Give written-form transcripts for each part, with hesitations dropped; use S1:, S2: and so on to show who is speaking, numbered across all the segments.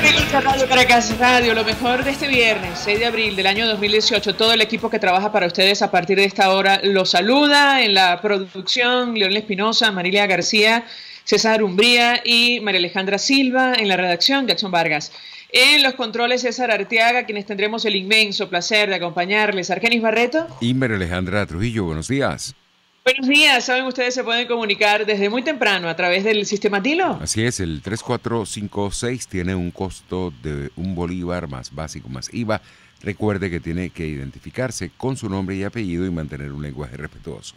S1: Escucha Radio Caracas Radio, lo mejor de este viernes, 6 de abril del año 2018. Todo el equipo que trabaja para ustedes a partir de esta hora los saluda. En la producción, Leonel Espinosa, Marilia García, César Umbría y María Alejandra Silva. En la redacción, Jackson Vargas. En los controles, César Arteaga, quienes tendremos el inmenso placer de acompañarles. Argenis Barreto.
S2: Y María Alejandra Trujillo, buenos días.
S1: Buenos días, saben ustedes se pueden comunicar desde muy temprano a través del sistema TILO.
S2: Así es, el 3456 tiene un costo de $1 más básico más IVA. Recuerde que tiene que identificarse con su nombre y apellido y mantener un lenguaje respetuoso.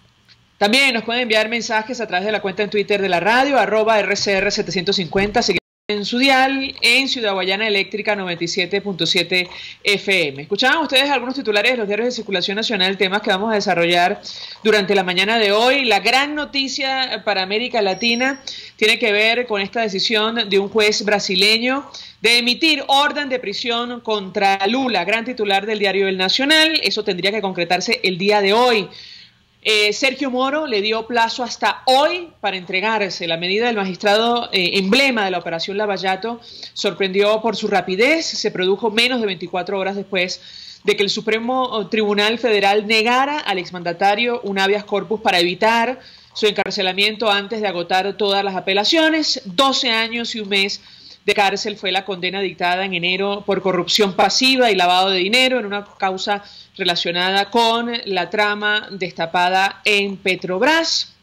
S1: También nos pueden enviar mensajes a través de la cuenta en Twitter de la radio, @RCR750, en su dial, en Ciudad Guayana Eléctrica 97.7 FM. Escuchaban ustedes algunos titulares de los diarios de circulación nacional, temas que vamos a desarrollar durante la mañana de hoy. La gran noticia para América Latina tiene que ver con esta decisión de un juez brasileño de emitir orden de prisión contra Lula, gran titular del diario El Nacional. Eso tendría que concretarse el día de hoy. Sergio Moro le dio plazo hasta hoy para entregarse. La medida del magistrado emblema de la operación Lavallato sorprendió por su rapidez. Se produjo menos de 24 horas después de que el Supremo Tribunal Federal negara al exmandatario un habeas corpus para evitar su encarcelamiento antes de agotar todas las apelaciones. 12 años y un mes de cárcel fue la condena dictada en enero por corrupción pasiva y lavado de dinero en una causa relacionada con la trama destapada en Petrobras.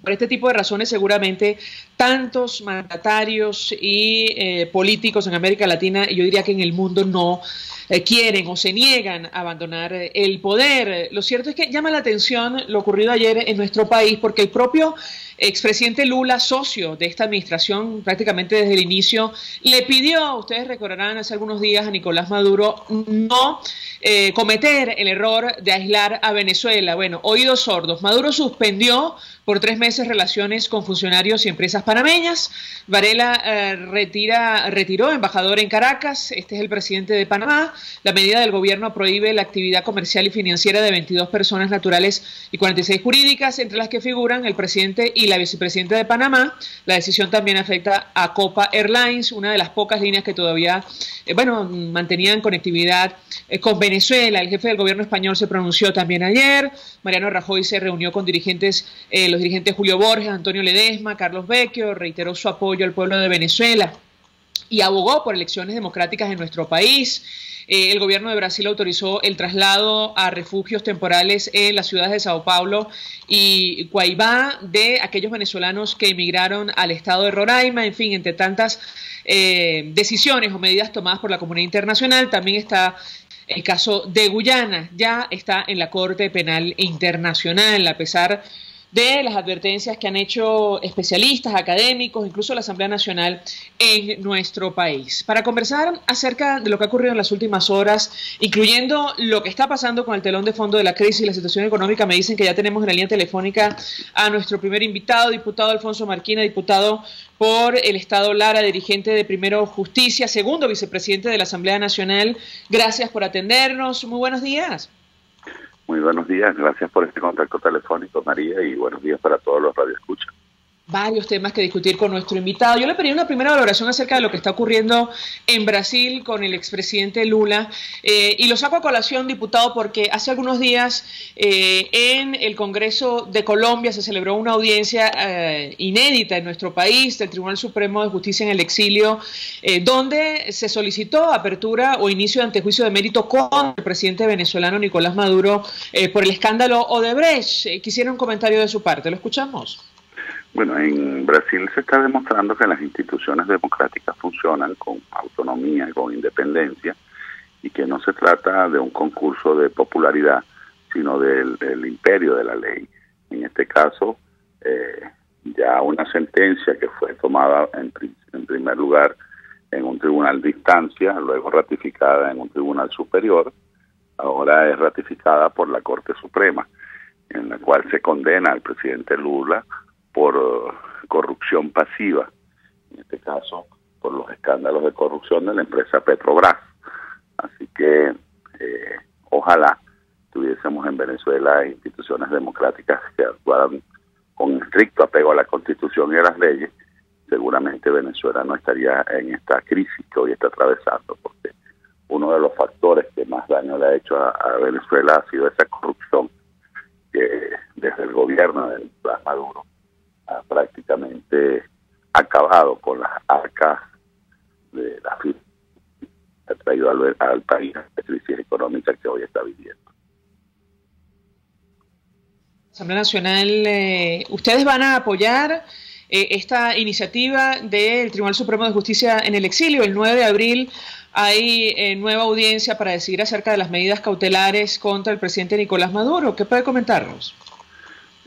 S1: Por este tipo de razones, seguramente tantos mandatarios y políticos en América Latina, y yo diría que en el mundo, no quieren o se niegan a abandonar el poder. Lo cierto es que llama la atención lo ocurrido ayer en nuestro país, porque el propio expresidente Lula, socio de esta administración prácticamente desde el inicio, le pidió, ustedes recordarán hace algunos días, a Nicolás Maduro no cometer el error de aislar a Venezuela. Bueno, oídos sordos. Maduro suspendió por 3 meses relaciones con funcionarios y empresas panameñas. Varela retiró embajador en Caracas. Este es el presidente de Panamá. La medida del gobierno prohíbe la actividad comercial y financiera de 22 personas naturales y 46 jurídicas, entre las que figuran el presidente y la vicepresidenta de Panamá. La decisión también afecta a Copa Airlines, una de las pocas líneas que todavía mantenían conectividad con Venezuela. El jefe del gobierno español se pronunció también ayer. Mariano Rajoy se reunió con los dirigentes Julio Borges, Antonio Ledesma, Carlos Vecchio, reiteró su apoyo al pueblo de Venezuela y abogó por elecciones democráticas en nuestro país. El gobierno de Brasil autorizó el traslado a refugios temporales en las ciudades de Sao Paulo y Cuaibá de aquellos venezolanos que emigraron al estado de Roraima. En fin, entre tantas decisiones o medidas tomadas por la comunidad internacional, también está el caso de Guyana. Ya está en la Corte Penal Internacional, a pesar de las advertencias que han hecho especialistas, académicos, incluso la Asamblea Nacional en nuestro país. Para conversar acerca de lo que ha ocurrido en las últimas horas, incluyendo lo que está pasando con el telón de fondo de la crisis y la situación económica, me dicen que ya tenemos en la línea telefónica a nuestro primer invitado, diputado Alfonso Marquina, diputado por el Estado Lara, dirigente de Primero Justicia, segundo vicepresidente de la Asamblea Nacional. Gracias por atendernos. Muy buenos días.
S3: Muy buenos días, gracias por este contacto telefónico, María, y buenos días para todos los radioescuchas.
S1: Varios temas que discutir con nuestro invitado. Yo le pedí una primera valoración acerca de lo que está ocurriendo en Brasil con el expresidente Lula, y lo saco a colación, diputado, porque hace algunos días en el Congreso de Colombia se celebró una audiencia inédita en nuestro país del Tribunal Supremo de Justicia en el exilio, donde se solicitó apertura o inicio de antejuicio de mérito contra el presidente venezolano Nicolás Maduro por el escándalo Odebrecht. Quisiera un comentario de su parte, ¿lo escuchamos?
S3: Bueno, en Brasil se está demostrando que las instituciones democráticas funcionan con autonomía, con independencia, y que no se trata de un concurso de popularidad, sino del imperio de la ley. En este caso, ya una sentencia que fue tomada en primer lugar en un tribunal de instancia, luego ratificada en un tribunal superior, ahora es ratificada por la Corte Suprema, en la cual se condena al presidente Lula por corrupción pasiva, en este caso por los escándalos de corrupción de la empresa Petrobras. Así que ojalá tuviésemos en Venezuela instituciones democráticas que actuaran con estricto apego a la Constitución y a las leyes, seguramente Venezuela no estaría en esta crisis que hoy está atravesando, porque uno de los factores que más daño le ha hecho a Venezuela ha sido esa corrupción que desde el gobierno de Nicolás Maduro ha prácticamente acabado con las arcas de la firma, ha traído al país a la crisis económica que hoy está viviendo.
S1: Asamblea Nacional, ¿ustedes van a apoyar esta iniciativa del Tribunal Supremo de Justicia en el exilio? El 9 de abril hay nueva audiencia para decidir acerca de las medidas cautelares contra el presidente Nicolás Maduro. ¿Qué puede comentarnos?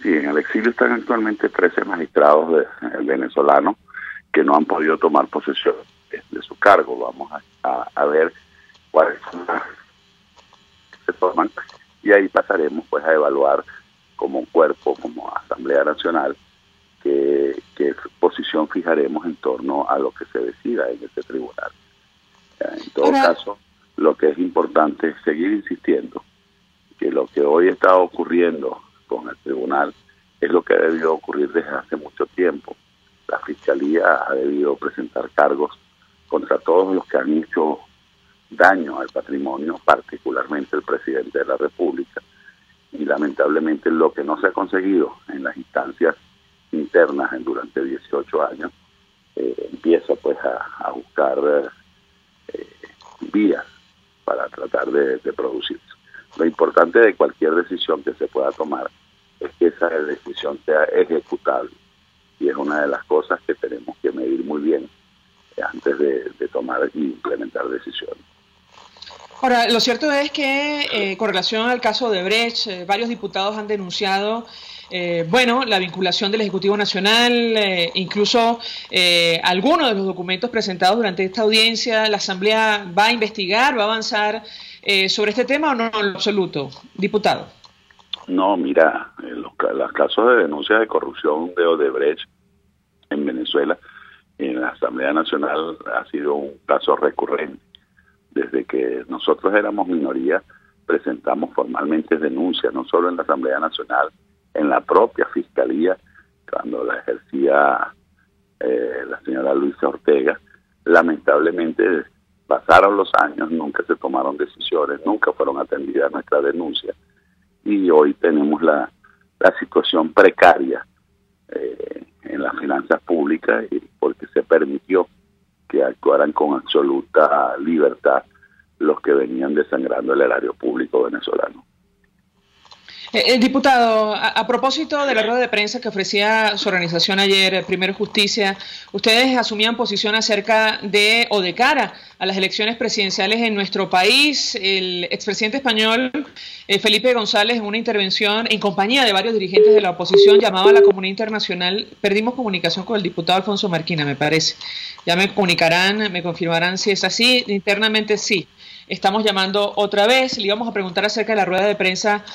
S3: Sí, en el exilio están actualmente 13 magistrados venezolanos que no han podido tomar posesión de su cargo. Vamos a ver cuáles son las que se toman y ahí pasaremos pues a evaluar como cuerpo, como Asamblea Nacional, qué posición fijaremos en torno a lo que se decida en este tribunal. En todo caso, lo que es importante es seguir insistiendo que lo que hoy está ocurriendo con el tribunal es lo que ha debido ocurrir desde hace mucho tiempo. La Fiscalía ha debido presentar cargos contra todos los que han hecho daño al patrimonio, particularmente el presidente de la República, y lamentablemente lo que no se ha conseguido en las instancias internas durante 18 años, empieza pues a buscar vías para tratar de producirse. Lo importante de cualquier decisión que se pueda tomar es que esa decisión sea ejecutable, y es una de las cosas que tenemos que medir muy bien antes de tomar y implementar decisiones.
S1: Ahora, lo cierto es que con relación al caso de Brecht, varios diputados han denunciado la vinculación del Ejecutivo Nacional, incluso algunos de los documentos presentados durante esta audiencia. ¿La Asamblea va a investigar, va a avanzar sobre este tema o no en lo absoluto, diputado?
S3: No, mira, los casos de denuncias de corrupción de Odebrecht en Venezuela, en la Asamblea Nacional ha sido un caso recurrente. Desde que nosotros éramos minoría, presentamos formalmente denuncias, no solo en la Asamblea Nacional, en la propia Fiscalía, cuando la ejercía la señora Luisa Ortega. Lamentablemente pasaron los años, nunca se tomaron decisiones, nunca fueron atendidas nuestras denuncias, y hoy tenemos la situación precaria en las finanzas públicas, porque se permitió que actuaran con absoluta libertad los que venían desangrando el erario público venezolano.
S1: Diputado, a propósito de la rueda de prensa que ofrecía su organización ayer, Primero Justicia, ustedes asumían posición acerca de o de cara a las elecciones presidenciales en nuestro país. El expresidente español Felipe González, en una intervención en compañía de varios dirigentes de la oposición, llamaba a la comunidad internacional. Perdimos comunicación con el diputado Alfonso Marquina, me parece. Ya me comunicarán, me confirmarán si es así. Internamente sí. Estamos llamando otra vez. Le íbamos a preguntar acerca de la rueda de prensa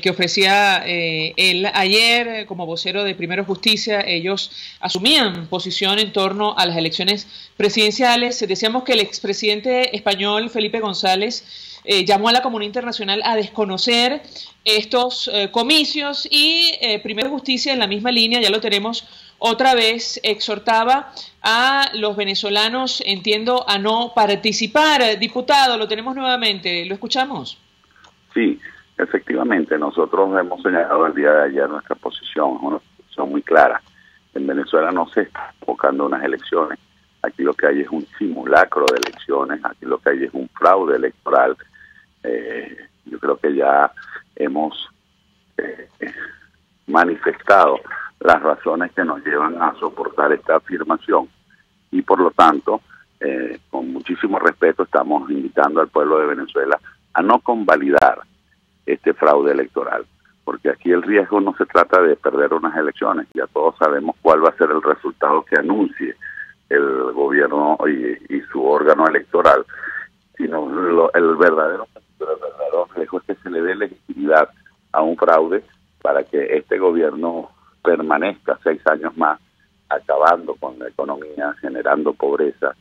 S1: que ofrecía él ayer como vocero de Primero Justicia. Ellos asumían posición en torno a las elecciones presidenciales. Decíamos que el expresidente español Felipe González llamó a la comunidad internacional a desconocer estos comicios, y Primero Justicia, en la misma línea, ya lo tenemos otra vez, exhortaba a los venezolanos, entiendo, a no participar. Diputado, lo tenemos nuevamente, ¿lo escuchamos?
S3: Sí, efectivamente, nosotros hemos señalado el día de ayer nuestra posición, es una posición muy clara. En Venezuela no se está enfocando unas elecciones, aquí lo que hay es un simulacro de elecciones, aquí lo que hay es un fraude electoral. Yo creo que ya hemos manifestado las razones que nos llevan a soportar esta afirmación, y por lo tanto, con muchísimo respeto, estamos invitando al pueblo de Venezuela a no convalidar este fraude electoral, porque aquí el riesgo no se trata de perder unas elecciones, ya todos sabemos cuál va a ser el resultado que anuncie el gobierno y su órgano electoral, sino el verdadero riesgo es que se le dé legitimidad a un fraude para que este gobierno permanezca 6 años más, acabando con la economía, generando pobreza,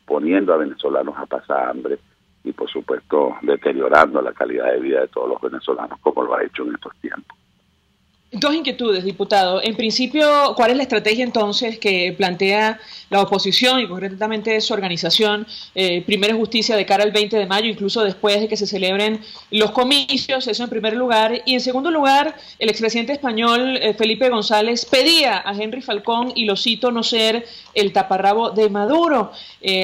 S3: poniendo a venezolanos a pasar hambre y, por supuesto, deteriorando la calidad de vida de todos los venezolanos, como lo ha hecho en estos tiempos.
S1: Dos inquietudes, diputado. En principio, ¿cuál es la estrategia entonces que plantea la oposición y concretamente su organización, Primero Justicia, de cara al 20 de mayo, incluso después de que se celebren los comicios? Eso en primer lugar. Y en segundo lugar, el expresidente español Felipe González pedía a Henry Falcón, y lo cito, no ser el taparrabo de Maduro,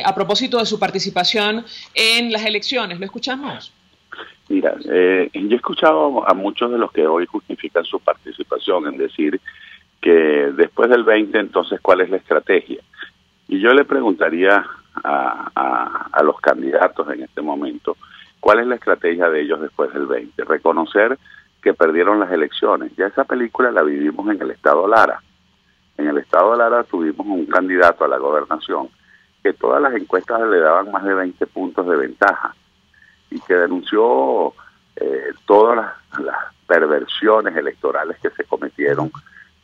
S1: a propósito de su participación en las elecciones. ¿Lo escuchamos?
S3: Mira, yo he escuchado a muchos de los que hoy justifican su participación en decir que después del 20, entonces, ¿cuál es la estrategia? Y yo le preguntaría a los candidatos en este momento, ¿cuál es la estrategia de ellos después del 20? Reconocer que perdieron las elecciones. Ya esa película la vivimos en el estado Lara. En el estado Lara tuvimos un candidato a la gobernación que todas las encuestas le daban más de 20 puntos de ventaja, y que denunció todas las perversiones electorales que se cometieron.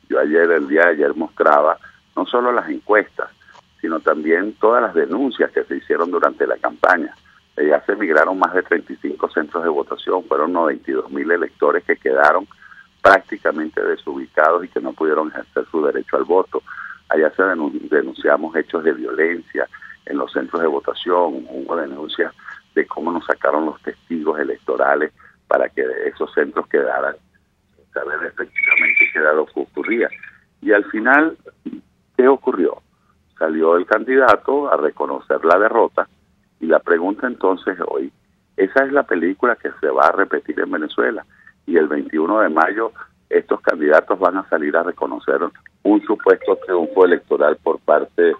S3: Yo el día de ayer mostraba no solo las encuestas, sino también todas las denuncias que se hicieron durante la campaña. Ya se migraron más de 35 centros de votación, fueron 92.000 electores que quedaron prácticamente desubicados y que no pudieron ejercer su derecho al voto. Allá se denunciamos hechos de violencia en los centros de votación, hubo denuncias de cómo nos sacaron los testigos electorales para que esos centros quedaran sin saber efectivamente qué era lo que ocurría. Y al final, ¿qué ocurrió? Salió el candidato a reconocer la derrota, y la pregunta entonces hoy, esa es la película que se va a repetir en Venezuela, y el 21 de mayo estos candidatos van a salir a reconocer un supuesto triunfo electoral por parte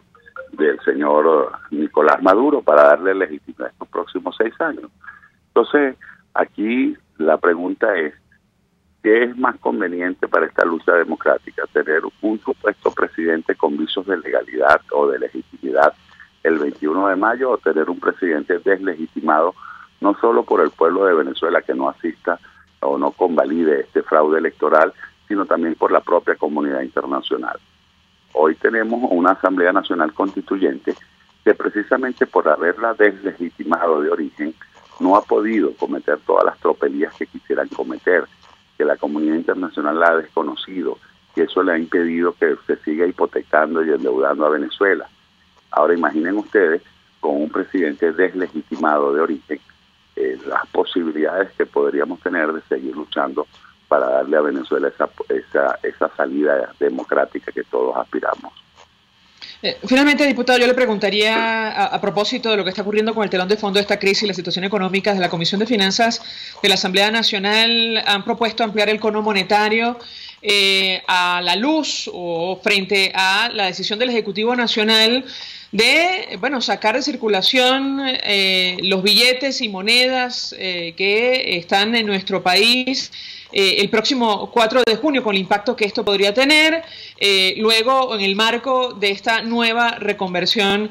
S3: del señor Nicolás Maduro para darle legitimidad a estos próximos 6 años. Entonces, aquí la pregunta es, ¿qué es más conveniente para esta lucha democrática? ¿Tener un supuesto presidente con visos de legalidad o de legitimidad el 21 de mayo o tener un presidente deslegitimado no solo por el pueblo de Venezuela que no asista o no convalide este fraude electoral, sino también por la propia comunidad internacional? Hoy tenemos una Asamblea Nacional Constituyente que precisamente por haberla deslegitimado de origen no ha podido cometer todas las tropelías que quisieran cometer, que la comunidad internacional la ha desconocido, que eso le ha impedido que se siga hipotecando y endeudando a Venezuela. Ahora imaginen ustedes, con un presidente deslegitimado de origen, las posibilidades que podríamos tener de seguir luchando para darle a Venezuela esa salida democrática que todos aspiramos.
S1: Finalmente, diputado, yo le preguntaría a propósito de lo que está ocurriendo con el telón de fondo de esta crisis y la situación económica. De la Comisión de Finanzas de la Asamblea Nacional han propuesto ampliar el cono monetario a la luz o frente a la decisión del Ejecutivo Nacional de, bueno, sacar de circulación los billetes y monedas que están en nuestro país el próximo 4 de junio, con el impacto que esto podría tener, luego en el marco de esta nueva reconversión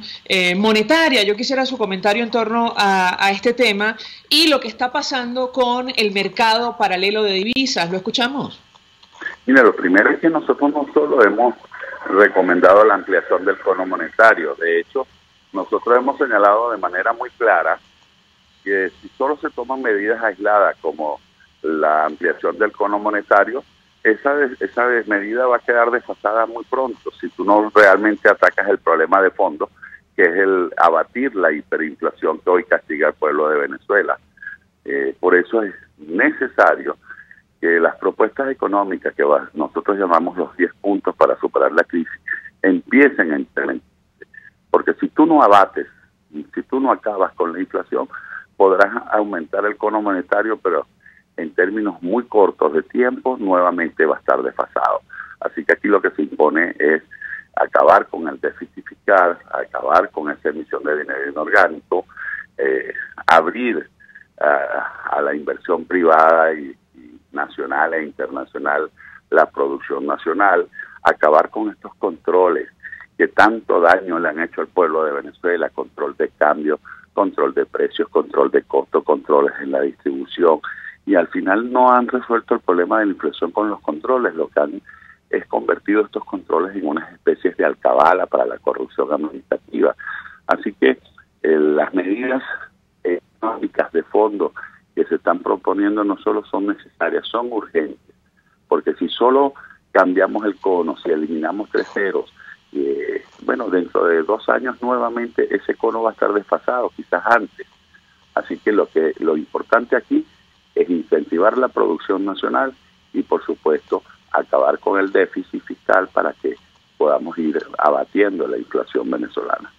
S1: monetaria. Yo quisiera su comentario en torno a este tema y lo que está pasando con el mercado paralelo de divisas. ¿Lo escuchamos?
S3: Mira, lo primero es que nosotros no solo hemos recomendado la ampliación del cono monetario, de hecho, nosotros hemos señalado de manera muy clara que si solo se toman medidas aisladas como la ampliación del cono monetario, esa medida va a quedar desfasada muy pronto si tú no realmente atacas el problema de fondo, que es el abatir la hiperinflación que hoy castiga al pueblo de Venezuela. Por eso es necesario que las propuestas económicas que nosotros llamamos los 10 puntos para superar la crisis empiecen a implementarse, porque si tú no abates, si tú no acabas con la inflación, podrás aumentar el cono monetario, pero en términos muy cortos de tiempo nuevamente va a estar desfasado. Así que aquí lo que se impone es acabar con el déficit fiscal, acabar con esa emisión de dinero inorgánico, abrir a la inversión privada y nacional e internacional la producción nacional, acabar con estos controles que tanto daño le han hecho al pueblo de Venezuela, control de cambio, control de precios, control de costos, controles en la distribución, y al final no han resuelto el problema de la inflación con los controles. Lo que han es convertido estos controles en unas especies de alcabala para la corrupción administrativa. Así que las medidas económicas de fondo que se están proponiendo no solo son necesarias, son urgentes, porque si solo cambiamos el cono, si eliminamos 3 ceros, bueno, dentro de 2 años nuevamente ese cono va a estar desfasado, quizás antes. Así que lo importante aquí es incentivar la producción nacional y, por supuesto, acabar con el déficit fiscal para que podamos ir abatiendo la inflación venezolana.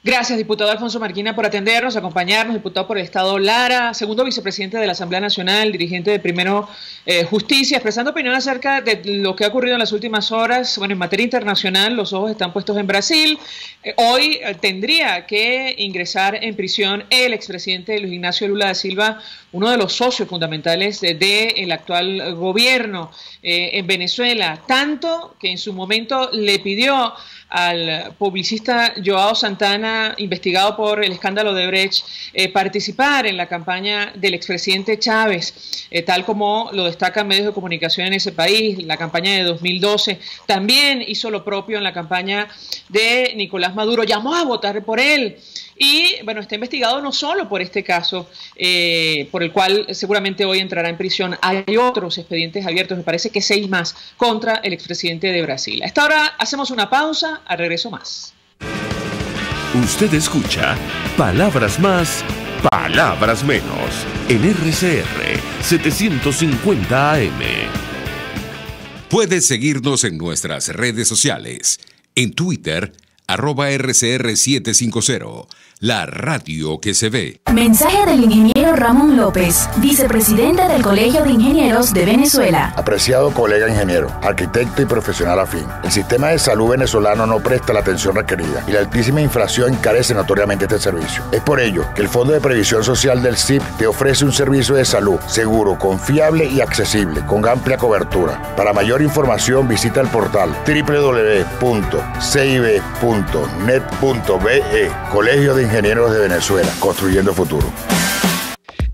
S1: Gracias, diputado Alfonso Marquina, por atendernos, acompañarnos, diputado por el Estado Lara, segundo vicepresidente de la Asamblea Nacional, dirigente de Primero Justicia, expresando opinión acerca de lo que ha ocurrido en las últimas horas. Bueno, en materia internacional, los ojos están puestos en Brasil. Hoy tendría que ingresar en prisión el expresidente Luis Ignacio Lula da Silva, uno de los socios fundamentales del actual gobierno en Venezuela, tanto que en su momento le pidió al publicista Joao Santana, investigado por el escándalo de Brecht, participar en la campaña del expresidente Chávez, tal como lo destacan medios de comunicación en ese país. La campaña de 2012 también hizo lo propio en la campaña de Nicolás Maduro, llamó a votar por él. Y bueno, está investigado no solo por este caso, por el cual seguramente hoy entrará en prisión. Hay otros expedientes abiertos, me parece que 6 más, contra el expresidente de Brasil. A esta hora hacemos una pausa, al regreso más.
S4: Usted escucha Palabras Más, Palabras Menos, en RCR 750 AM.
S2: Puedes seguirnos en nuestras redes sociales. En Twitter, @RCR750, la radio que se ve.
S5: Mensaje del ingeniero Ramón López, vicepresidente del Colegio de Ingenieros de Venezuela.
S6: Apreciado colega ingeniero, arquitecto y profesional afín, el sistema de salud venezolano no presta la atención requerida y la altísima inflación encarece notoriamente este servicio. Es por ello que el Fondo de Previsión Social del CIP te ofrece un servicio de salud seguro, confiable y accesible, con amplia cobertura. Para mayor información visita el portal www.cib.net.be, Colegio de Ingenieros de Venezuela, construyendo futuro.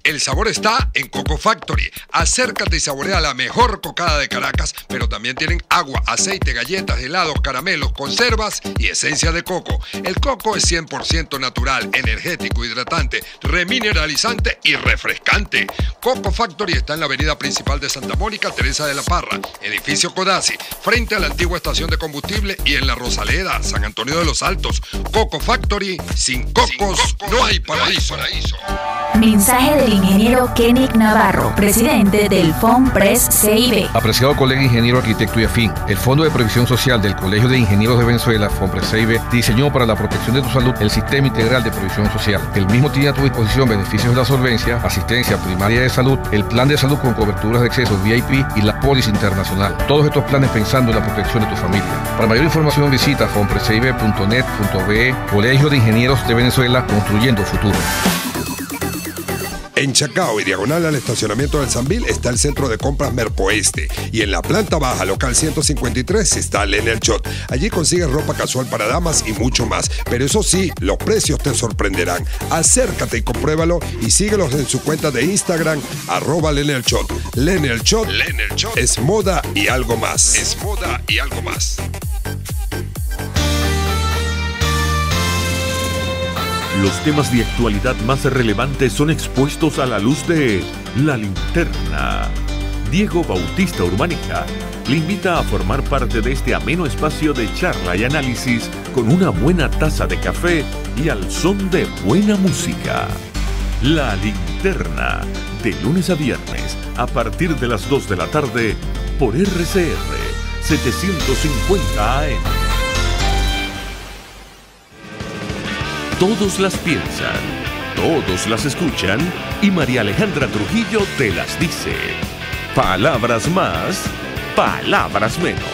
S7: El sabor está en Coco Factory. Acércate y saborea la mejor cocada de Caracas, pero también tienen agua, aceite, galletas, helados, caramelos, conservas y esencia de coco. El coco es 100% natural, energético, hidratante, remineralizante y refrescante. Coco Factory está en la avenida principal de Santa Mónica, Teresa de la Parra, edificio Codazzi, frente a la antigua estación de combustible, y en La Rosaleda, San Antonio de los Altos. Coco Factory, sin cocos no hay paraíso.
S5: Mensaje del ingeniero Kenick Navarro, presidente del FONPRES CIB.
S8: Apreciado colega ingeniero, arquitecto y afín, el Fondo de Previsión Social del Colegio de Ingenieros de Venezuela, FONPRES CIB, diseñó para la protección de tu salud el Sistema Integral de Previsión Social. El mismo tiene a tu disposición beneficios de la solvencia, asistencia primaria de salud, el plan de salud con coberturas de acceso VIP y la póliza internacional. Todos estos planes pensando en la protección de tu familia. Para mayor información visita fonprescib.net.be, Colegio de Ingenieros de Venezuela, construyendo futuro.
S7: En Chacao y diagonal al estacionamiento del Sambil está el centro de compras Mercoeste, y en la planta baja, local 153, está Lenel Shot. Allí consigues ropa casual para damas y mucho más, pero eso sí, los precios te sorprenderán. Acércate y compruébalo y síguelos en su cuenta de Instagram @Lenel Shot. Lenel Shot es moda y algo más. Es moda y algo más.
S4: Los temas de actualidad más relevantes son expuestos a la luz de La Linterna. Diego Bautista Urbaneja le invita a formar parte de este ameno espacio de charla y análisis con una buena taza de café y al son de buena música. La Linterna, de lunes a viernes, a partir de las 2 de la tarde, por RCR 750 AM. Todos las piensan, todos las escuchan y María Alejandra Trujillo te las dice. Palabras más, palabras menos.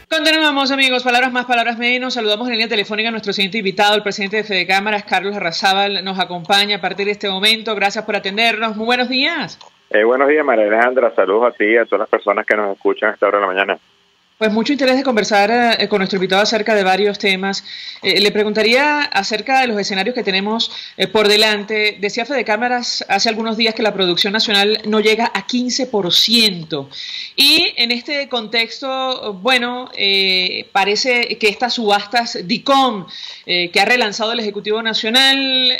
S1: Continuamos, amigos, palabras más, palabras menos. Saludamos en línea telefónica a nuestro siguiente invitado, el presidente de Fede Cámaras, Carlos Arrazábal, nos acompaña a partir de este momento. Gracias por atendernos. Muy buenos días.
S9: Buenos días, María Alejandra. Saludos a ti y a todas las personas que nos escuchan a esta hora de la mañana.
S1: Pues mucho interés de conversar con nuestro invitado acerca de varios temas. Le preguntaría acerca de los escenarios que tenemos por delante. Decía Fede Cámaras hace algunos días que la producción nacional no llega a 15%. Y en este contexto, bueno, parece que estas subastas DICOM que ha relanzado el Ejecutivo Nacional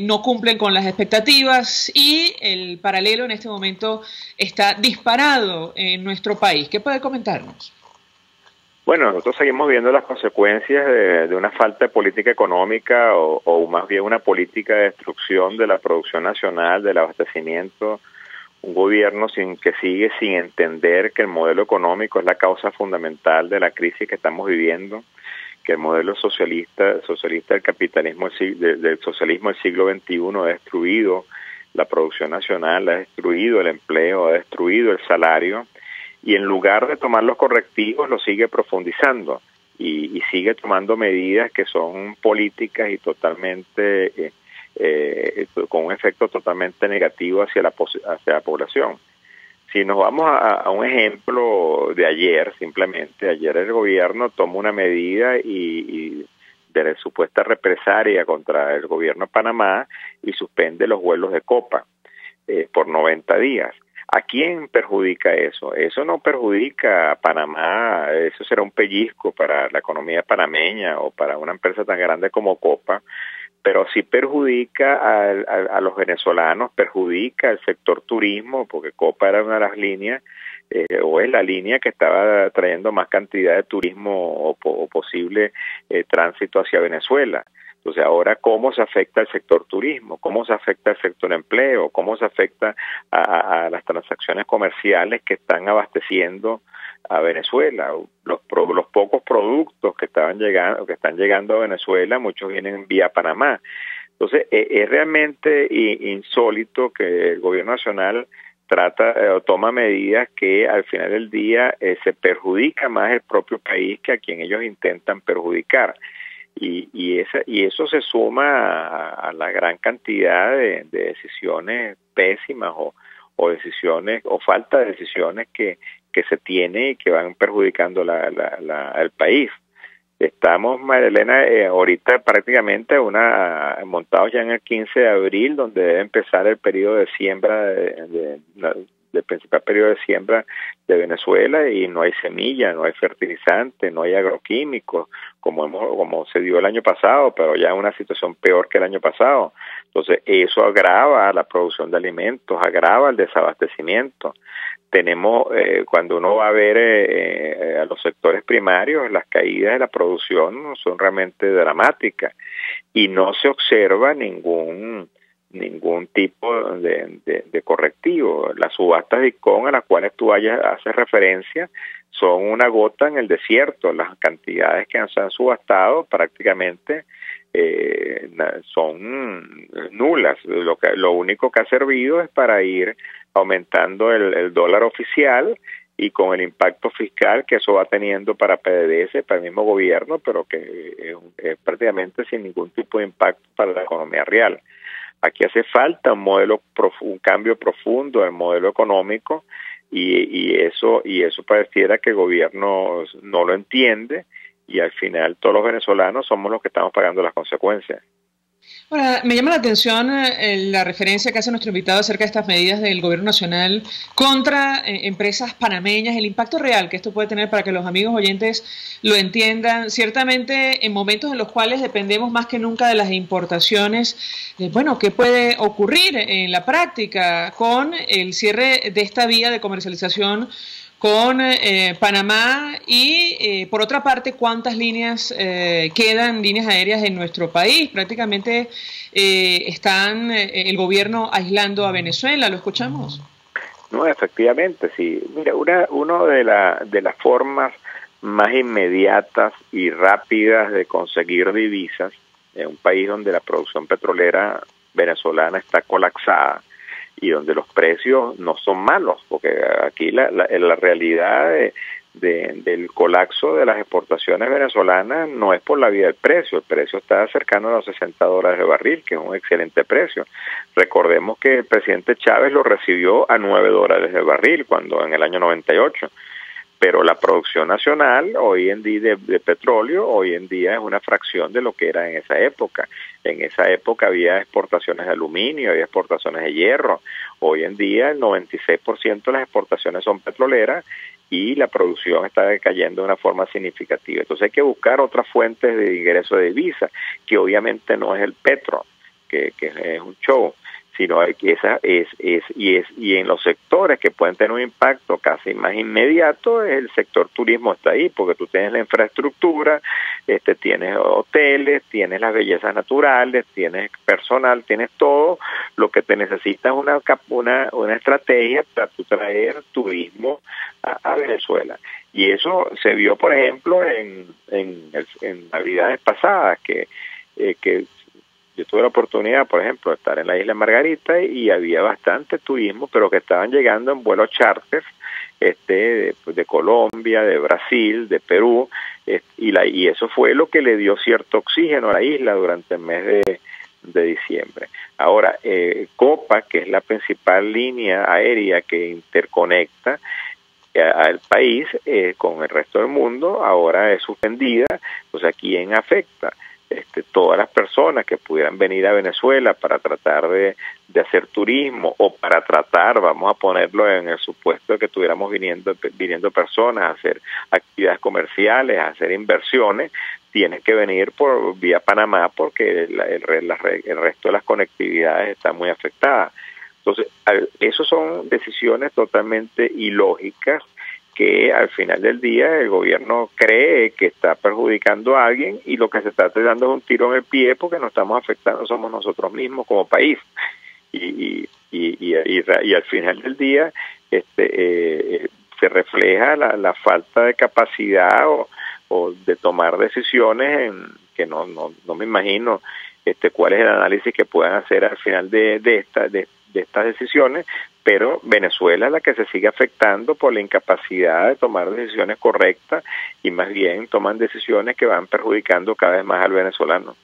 S1: no cumplen con las expectativas y el paralelo en este momento está disparado en nuestro país. ¿Qué puede comentarnos?
S9: Bueno, nosotros seguimos viendo las consecuencias de una falta de política económica o más bien una política de destrucción de la producción nacional, del abastecimiento, un gobierno que sigue sin entender que el modelo económico es la causa fundamental de la crisis que estamos viviendo, que el modelo socialista del capitalismo, del socialismo del siglo XXI ha destruido la producción nacional, ha destruido el empleo, ha destruido el salario, y en lugar de tomar los correctivos lo sigue profundizando y sigue tomando medidas que son políticas y totalmente con un efecto totalmente negativo hacia la población. Si nos vamos a un ejemplo de ayer, simplemente ayer el gobierno tomó una medida y de supuesta represalia contra el gobierno de Panamá y suspende los vuelos de Copa por 90 días. ¿A quién perjudica eso? Eso no perjudica a Panamá, eso será un pellizco para la economía panameña o para una empresa tan grande como Copa, pero sí perjudica a los venezolanos, perjudica al sector turismo, porque Copa era una de las líneas, o es la línea que estaba trayendo más cantidad de turismo o posible tránsito hacia Venezuela. Entonces, ahora, ¿cómo se afecta al sector turismo? ¿Cómo se afecta al sector empleo? ¿Cómo se afecta a las transacciones comerciales que están abasteciendo a Venezuela? Los pocos productos que están llegando a Venezuela, muchos vienen vía Panamá. Entonces, es realmente insólito que el gobierno nacional toma medidas que al final del día se perjudica más el propio país que a quien ellos intentan perjudicar. Y eso se suma a la gran cantidad de decisiones pésimas o decisiones o falta de decisiones que se tiene y que van perjudicando al país. Estamos, Marilena, ahorita prácticamente montados ya en el 15 de abril, donde debe empezar el periodo de siembra del principal periodo de siembra de Venezuela, y no hay semilla, no hay fertilizante, no hay agroquímicos, como se dio el año pasado, pero ya en una situación peor que el año pasado. Entonces, eso agrava la producción de alimentos, agrava el desabastecimiento. Tenemos, cuando uno va a ver a los sectores primarios, las caídas de la producción son realmente dramáticas y no se observa ningún tipo de correctivo. Las subastas DICOM a las cuales tú haces referencia son una gota en el desierto. Las cantidades que se han subastado prácticamente son nulas. Lo único que ha servido es para ir aumentando el dólar oficial y con el impacto fiscal que eso va teniendo para PDVSA, para el mismo gobierno, pero que es prácticamente sin ningún tipo de impacto para la economía real. Aquí hace falta un cambio profundo del modelo económico y eso pareciera que el gobierno no lo entiende y al final todos los venezolanos somos los que estamos pagando las consecuencias.
S1: Ahora, me llama la atención la referencia que hace nuestro invitado acerca de estas medidas del gobierno nacional contra empresas panameñas, el impacto real que esto puede tener para que los amigos oyentes lo entiendan. Ciertamente, en momentos en los cuales dependemos más que nunca de las importaciones, bueno, ¿qué puede ocurrir en la práctica con el cierre de esta vía de comercialización con Panamá y por otra parte cuántas líneas quedan, líneas aéreas en nuestro país? Prácticamente están el gobierno aislando a Venezuela, ¿lo escuchamos?
S9: No, efectivamente, sí. Mira, una de las formas más inmediatas y rápidas de conseguir divisas en un país donde la producción petrolera venezolana está colapsada y donde los precios no son malos, porque aquí la realidad del colapso de las exportaciones venezolanas no es por la vía del precio. El precio está cercano a los $60 de barril, que es un excelente precio. Recordemos que el presidente Chávez lo recibió a $9 de barril cuando en el año 98. pero la producción nacional hoy en día de petróleo hoy en día es una fracción de lo que era en esa época. En esa época había exportaciones de aluminio, había exportaciones de hierro. Hoy en día el 96% de las exportaciones son petroleras y la producción está decayendo de una forma significativa. Entonces hay que buscar otras fuentes de ingreso de divisa, que obviamente no es el petro, que es un show, sino que y en los sectores que pueden tener un impacto casi más inmediato, el sector turismo está ahí, porque tú tienes la infraestructura, tienes hoteles, tienes las bellezas naturales, tienes personal, tienes todo. Lo que te necesitas es una estrategia para tú traer turismo a Venezuela. Y eso se vio, por ejemplo, en Navidades pasadas, que yo tuve la oportunidad, por ejemplo, de estar en la isla Margarita y había bastante turismo, pero que estaban llegando en vuelos charters de Colombia, de Brasil, de Perú, y eso fue lo que le dio cierto oxígeno a la isla durante el mes de diciembre. Ahora, Copa, que es la principal línea aérea que interconecta al país con el resto del mundo, ahora es suspendida. Pues ¿a quién afecta? Todas las personas que pudieran venir a Venezuela para tratar de hacer turismo o para tratar, vamos a ponerlo en el supuesto de que estuviéramos viniendo personas a hacer actividades comerciales, a hacer inversiones, tienen que venir por vía Panamá porque el resto de las conectividades están muy afectadas. Entonces, esas son decisiones totalmente ilógicas que al final del día el gobierno cree que está perjudicando a alguien y lo que se está dando es un tiro en el pie porque nos estamos afectando, somos nosotros mismos como país. Y al final del día se refleja la falta de capacidad o de tomar decisiones que no me imagino cuál es el análisis que puedan hacer al final de estas decisiones, pero Venezuela es la que se sigue afectando por la incapacidad de tomar decisiones correctas y más bien toman decisiones que van perjudicando cada vez más al venezolano.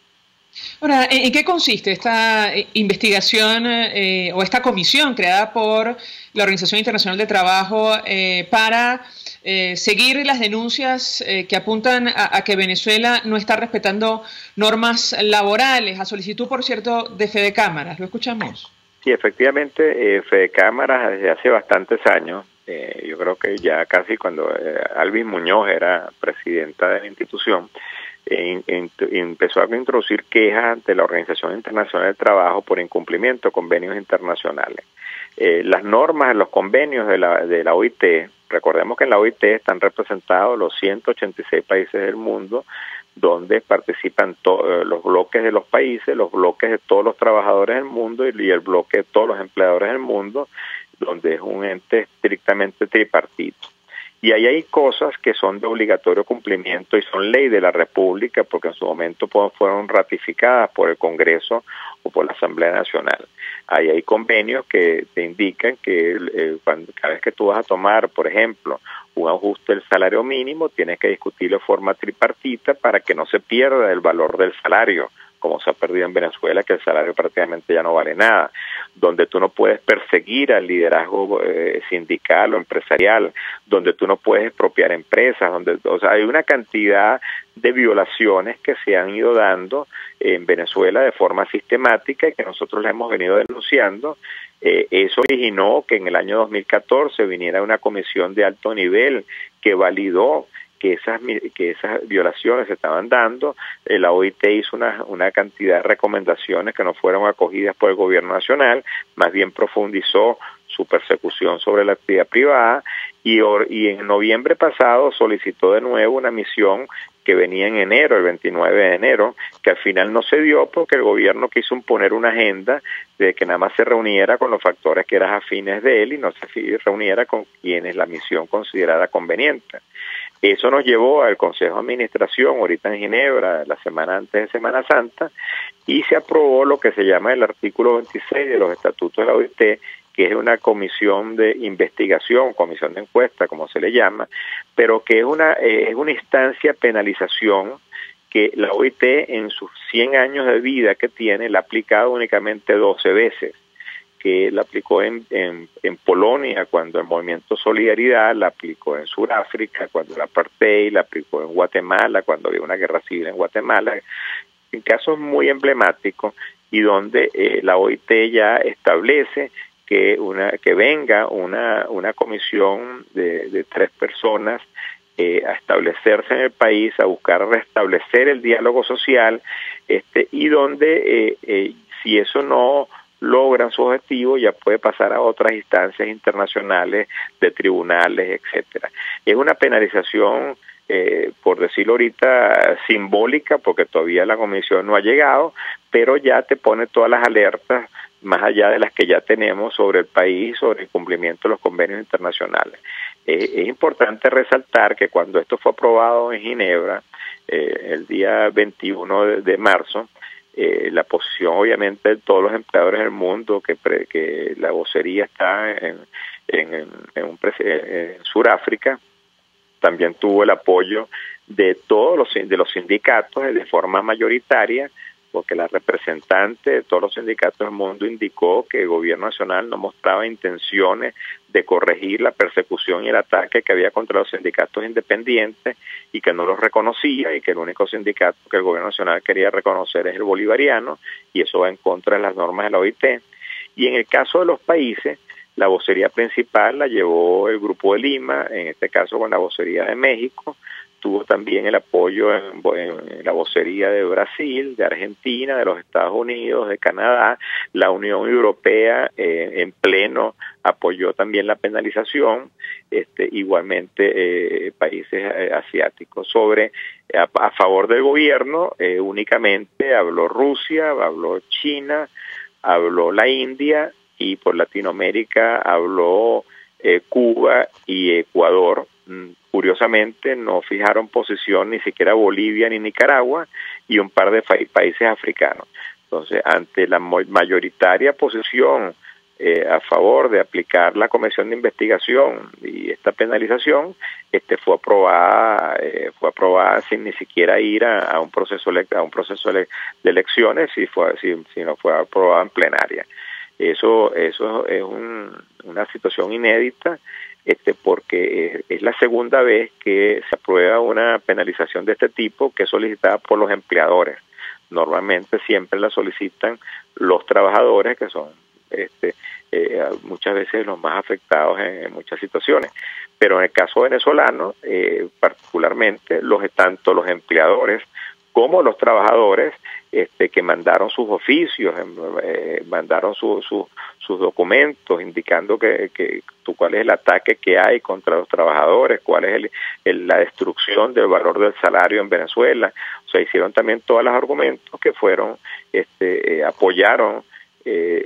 S1: Ahora, ¿en qué consiste esta investigación o esta comisión creada por la Organización Internacional de Trabajo para seguir las denuncias que apuntan a que Venezuela no está respetando normas laborales, a solicitud, por cierto, de Fede Cámaras? ¿Lo escuchamos?
S9: Sí, efectivamente, Fede Cámaras desde hace bastantes años, yo creo que ya casi cuando Alvis Muñoz era presidenta de la institución, empezó a introducir quejas ante la Organización Internacional del Trabajo por incumplimiento de convenios internacionales. Las normas en los convenios de la OIT, recordemos que en la OIT están representados los 186 países del mundo, donde participan los bloques de los países, los bloques de todos los trabajadores del mundo y el bloque de todos los empleadores del mundo, donde es un ente estrictamente tripartito. Y ahí hay cosas que son de obligatorio cumplimiento y son ley de la República porque en su momento fueron ratificadas por el Congreso o por la Asamblea Nacional. Ahí hay convenios que te indican que cada vez que tú vas a tomar, por ejemplo, un ajuste del salario mínimo, tienes que discutirlo de forma tripartita para que no se pierda el valor del salario, como se ha perdido en Venezuela, que el salario prácticamente ya no vale nada, donde tú no puedes perseguir al liderazgo sindical o empresarial, donde tú no puedes expropiar empresas, hay una cantidad de violaciones que se han ido dando en Venezuela de forma sistemática y que nosotros le hemos venido denunciando. Eso originó que en el año 2014 viniera una comisión de alto nivel que validó que esas violaciones se estaban dando. La OIT hizo una cantidad de recomendaciones que no fueron acogidas por el gobierno nacional, más bien profundizó su persecución sobre la actividad privada y en noviembre pasado solicitó de nuevo una misión que venía en enero, el 29 de enero, que al final no se dio porque el gobierno quiso imponer una agenda de que nada más se reuniera con los factores que eran afines de él y no se reuniera con quienes la misión considerara conveniente. Eso nos llevó al Consejo de Administración, ahorita en Ginebra, la semana antes de Semana Santa, y se aprobó lo que se llama el artículo 26 de los estatutos de la OIT, que es una comisión de investigación, comisión de encuesta, como se le llama, pero que es una instancia de penalización que la OIT en sus 100 años de vida que tiene la ha aplicado únicamente 12 veces, que la aplicó en Polonia cuando el movimiento Solidaridad, la aplicó en Sudáfrica cuando la apartheid, la aplicó en Guatemala cuando había una guerra civil en Guatemala, en casos muy emblemáticos, y donde la OIT ya establece que venga una comisión de 3 personas a establecerse en el país, a buscar restablecer el diálogo social, y donde si eso no logran su objetivo, ya puede pasar a otras instancias internacionales de tribunales, etcétera. Es una penalización, por decirlo ahorita, simbólica, porque todavía la comisión no ha llegado, pero ya te pone todas las alertas, más allá de las que ya tenemos sobre el país, sobre el cumplimiento de los convenios internacionales. Es importante resaltar que cuando esto fue aprobado en Ginebra, el día 21 de marzo, la posición obviamente de todos los empleadores del mundo, que la vocería está en Sudáfrica, también tuvo el apoyo de todos los sindicatos de forma mayoritaria, porque la representante de todos los sindicatos del mundo indicó que el gobierno nacional no mostraba intenciones de corregir la persecución y el ataque que había contra los sindicatos independientes y que no los reconocía, y que el único sindicato que el gobierno nacional quería reconocer es el bolivariano, y eso va en contra de las normas de la OIT. Y en el caso de los países, la vocería principal la llevó el Grupo de Lima, en este caso con la vocería de México. Tuvo también el apoyo en la vocería de Brasil, de Argentina, de los Estados Unidos, de Canadá. La Unión Europea en pleno apoyó también la penalización, igualmente países asiáticos. A favor del gobierno únicamente habló Rusia, habló China, habló la India, y por Latinoamérica habló Cuba y Ecuador. Curiosamente no fijaron posición ni siquiera Bolivia ni Nicaragua, y un par de países africanos. Entonces, ante la mayoritaria posición a favor de aplicar la comisión de investigación y esta penalización, fue aprobada sin ni siquiera ir a un proceso de elecciones, sino fue aprobada en plenaria. Eso es una situación inédita, porque es la segunda vez que se aprueba una penalización de este tipo, que es solicitada por los empleadores. Normalmente siempre la solicitan los trabajadores, que son muchas veces los más afectados en muchas situaciones. Pero en el caso venezolano, particularmente, tanto los empleadores como los trabajadores que mandaron sus oficios, mandaron sus documentos indicando cuál es el ataque que hay contra los trabajadores, cuál es la destrucción del valor del salario en Venezuela. O sea, hicieron también todos los argumentos que fueron, apoyaron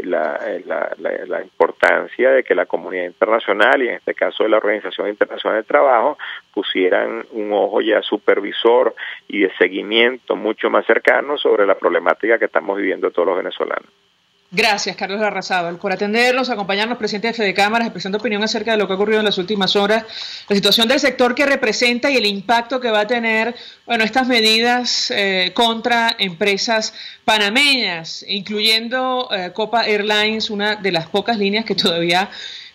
S9: la importancia de que la comunidad internacional, y en este caso de la Organización Internacional del Trabajo, pusieran un ojo ya supervisor y de seguimiento mucho más cercano sobre la problemática que estamos viviendo todos los venezolanos.
S1: Gracias, Carlos Larrazábal, por atendernos, acompañarnos, presidente de Fede Cámaras, expresando opinión acerca de lo que ha ocurrido en las últimas horas, la situación del sector que representa y el impacto que va a tener, estas medidas contra empresas panameñas, incluyendo Copa Airlines, una de las pocas líneas que todavía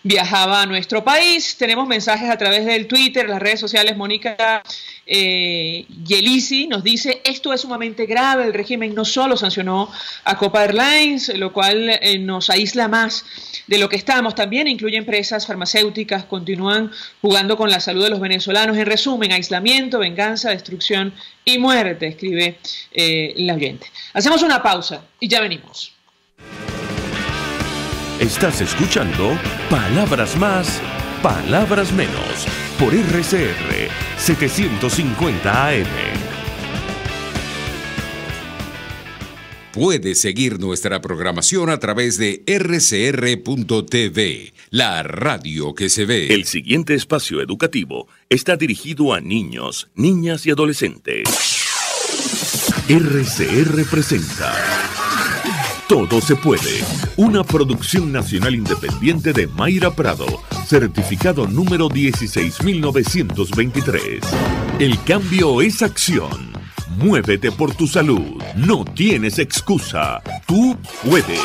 S1: viajaba a nuestro país. Tenemos mensajes a través del Twitter, las redes sociales. Mónica Yelisi nos dice: esto es sumamente grave, el régimen no solo sancionó a Copa Airlines, lo cual nos aísla más de lo que estamos, también incluye empresas farmacéuticas, continúan jugando con la salud de los venezolanos. En resumen, aislamiento, venganza, destrucción y muerte, escribe la oyente. Hacemos una pausa y ya venimos.
S4: Estás escuchando Palabras Más, Palabras Menos, por RCR 750 AM.
S2: Puedes seguir nuestra programación a través de rcr.tv, la radio que se ve.
S4: El siguiente espacio educativo está dirigido a niños, niñas y adolescentes. RCR presenta Todo se puede, una producción nacional independiente de Mayra Prado, certificado número 16923. El cambio es acción. Muévete por tu salud. No tienes excusa. Tú puedes.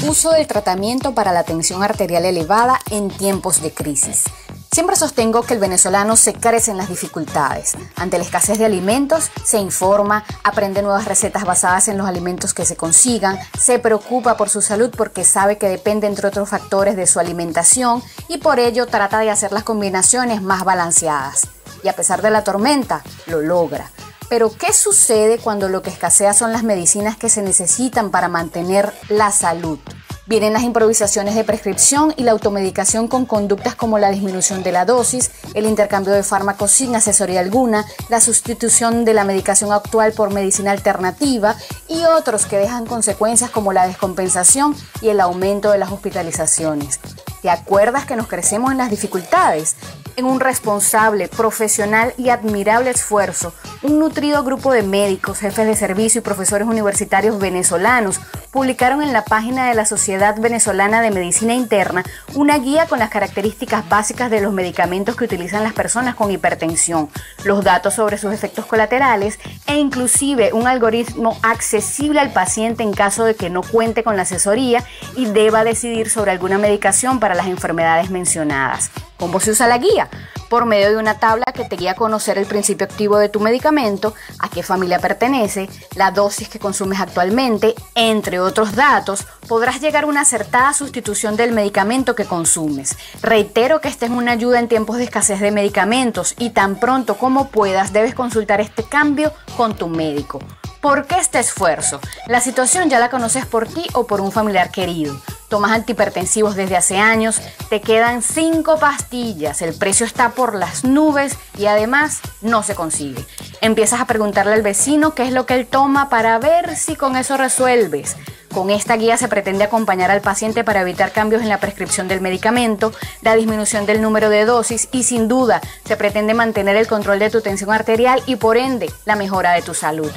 S10: Uso del tratamiento para la tensión arterial elevada en tiempos de crisis. Siempre sostengo que el venezolano se crece en las dificultades. Ante la escasez de alimentos, se informa, aprende nuevas recetas basadas en los alimentos que se consigan, se preocupa por su salud porque sabe que depende, entre otros factores, de su alimentación y por ello trata de hacer las combinaciones más balanceadas. Y a pesar de la tormenta, lo logra. Pero ¿qué sucede cuando lo que escasea son las medicinas que se necesitan para mantener la salud? Vienen las improvisaciones de prescripción y la automedicación con conductas como la disminución de la dosis, el intercambio de fármacos sin asesoría alguna, la sustitución de la medicación actual por medicina alternativa y otros que dejan consecuencias como la descompensación y el aumento de las hospitalizaciones. ¿Te acuerdas que nos crecemos en las dificultades? En un responsable, profesional y admirable esfuerzo, un nutrido grupo de médicos, jefes de servicio y profesores universitarios venezolanos publicaron en la página de la Sociedad Venezolana de Medicina Interna una guía con las características básicas de los medicamentos que utilizan las personas con hipertensión, los datos sobre sus efectos colaterales e inclusive un algoritmo accesible al paciente en caso de que no cuente con la asesoría y deba decidir sobre alguna medicación para las enfermedades mencionadas. ¿Cómo se usa la guía? Por medio de una tabla que te guía a conocer el principio activo de tu medicamento, a qué familia pertenece, la dosis que consumes actualmente, entre otros datos, podrás llegar a una acertada sustitución del medicamento que consumes. Reitero que esta es una ayuda en tiempos de escasez de medicamentos y tan pronto como puedas debes consultar este cambio con tu médico. ¿Por qué este esfuerzo? La situación ya la conoces por ti o por un familiar querido. Tomas antihipertensivos desde hace años, te quedan 5 pastillas, el precio está por las nubes y además no se consigue. Empiezas a preguntarle al vecino qué es lo que él toma para ver si con eso resuelves. Con esta guía se pretende acompañar al paciente para evitar cambios en la prescripción del medicamento, la disminución del número de dosis y sin duda se pretende mantener el control de tu tensión arterial y por ende la mejora de tu salud.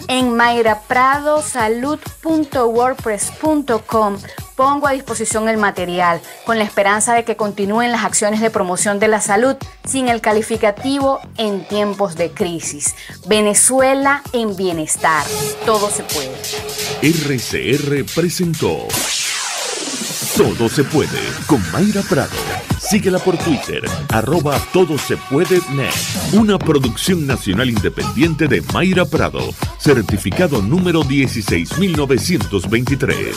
S10: En mayrapradosalud.wordpress.com pongo a disposición el material con la esperanza de que continúen las acciones de promoción de la salud sin el calificativo en tiempos de crisis. Venezuela en bienestar. Todo se puede.
S4: RCR presentó Todo se puede con Mayra Prado. Síguela por Twitter, @todosepuedenet. Una producción nacional independiente de Mayra Prado. Certificado número 16923.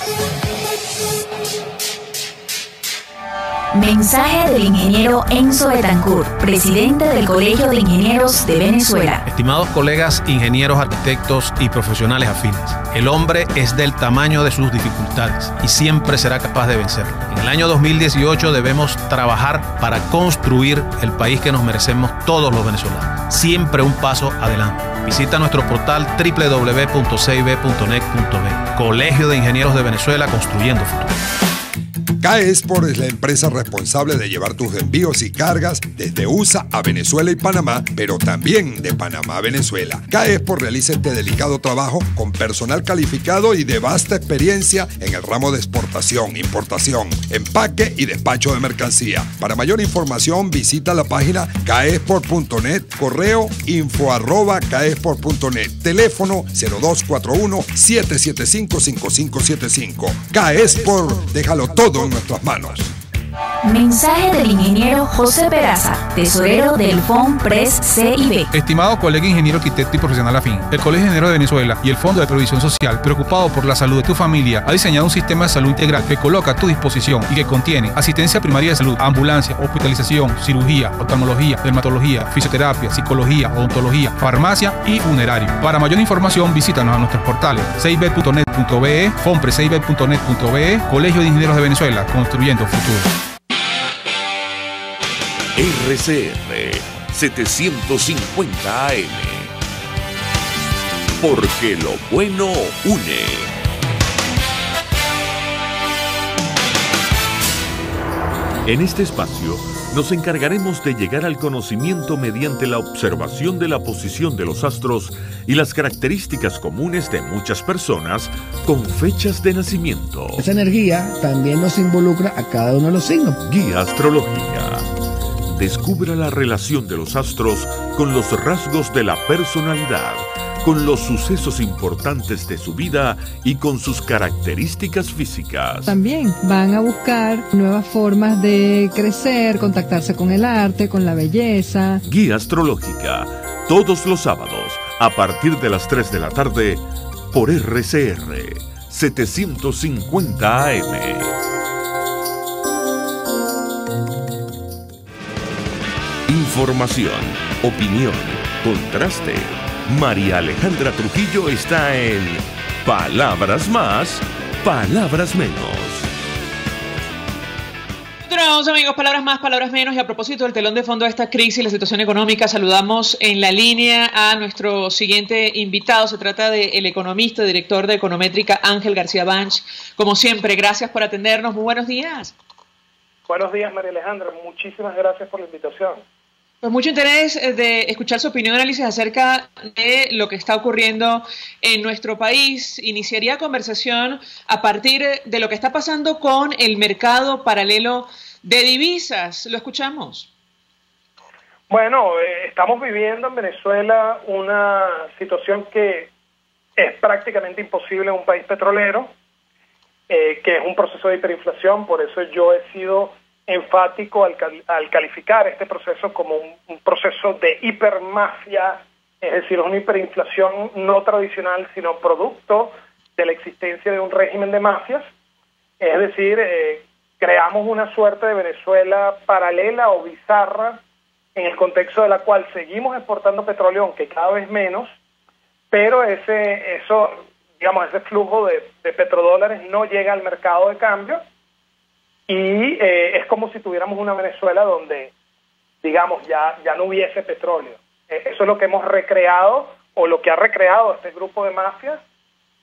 S5: Mensaje del ingeniero Enzo Betancourt, presidente del Colegio de Ingenieros de Venezuela.
S11: Estimados colegas, ingenieros, arquitectos y profesionales afines, el hombre es del tamaño de sus dificultades y siempre será capaz de vencerlo. En el año 2018 debemos trabajar para construir el país que nos merecemos todos los venezolanos. Siempre un paso adelante. Visita nuestro portal www.cib.net.be. Colegio de Ingenieros de Venezuela, construyendo futuro.
S7: CAE Export es la empresa responsable de llevar tus envíos y cargas desde USA a Venezuela y Panamá, pero también de Panamá a Venezuela. CAE Export realiza este delicado trabajo con personal calificado y de vasta experiencia en el ramo de exportación, importación, empaque y despacho de mercancía. Para mayor información visita la página caexport.net, correo info@caexport.net, teléfono 0241-775-5575. CAE Export, déjalo todo en nuestras manos.
S5: Mensaje del ingeniero José Peraza, tesorero del FONPRES CIB.
S8: Estimado colega ingeniero, arquitecto y profesional afín, el Colegio de Ingenieros de Venezuela y el Fondo de Previsión Social, preocupado por la salud de tu familia, ha diseñado un sistema de salud integral que coloca a tu disposición y que contiene asistencia primaria de salud, ambulancia, hospitalización, cirugía, oftalmología, dermatología, fisioterapia, psicología, odontología, farmacia y funerario. Para mayor información, visítanos a nuestros portales cib.net.be, fonprescib.net.be, Colegio de Ingenieros de Venezuela, construyendo futuro.
S4: RCR 750 AM. Porque lo bueno une. En este espacio nos encargaremos de llegar al conocimiento mediante la observación de la posición de los astros y las características comunes de muchas personas con fechas de nacimiento.
S12: Esa energía también nos involucra a cada uno de los signos.
S4: Guía Astrología. Descubra la relación de los astros con los rasgos de la personalidad, con los sucesos importantes de su vida y con sus características físicas.
S13: También van a buscar nuevas formas de crecer, contactarse con el arte, con la belleza.
S4: Guía Astrológica, todos los sábados, a partir de las 3 de la tarde, por RCR 750 AM. Información, opinión, contraste. María Alejandra Trujillo está en Palabras Más, Palabras Menos.
S1: Continuamos, amigos, palabras más, palabras menos. Y a propósito del telón de fondo de esta crisis, la situación económica, saludamos en la línea a nuestro siguiente invitado. Se trata del economista, director de Econométrica, Ángel García Banch. Como siempre, gracias por atendernos. Muy buenos días.
S14: Buenos días, María Alejandra. Muchísimas gracias por la invitación.
S1: Pues mucho interés de escuchar su opinión y análisis acerca de lo que está ocurriendo en nuestro país. Iniciaría conversación a partir de lo que está pasando con el mercado paralelo de divisas. ¿Lo escuchamos?
S14: Bueno, estamos viviendo en Venezuela una situación que es prácticamente imposible en un país petrolero, que es un proceso de hiperinflación. Por eso yo he sido enfático al calificar este proceso como un proceso de hipermafia, es decir, una hiperinflación no tradicional, sino producto de la existencia de un régimen de mafias. Es decir, creamos una suerte de Venezuela paralela o bizarra, en el contexto de la cual seguimos exportando petróleo, aunque cada vez menos, pero ese flujo de petrodólares no llega al mercado de cambio. Y es como si tuviéramos una Venezuela donde, digamos, ya no hubiese petróleo. Eso es lo que hemos recreado, o lo que ha recreado este grupo de mafias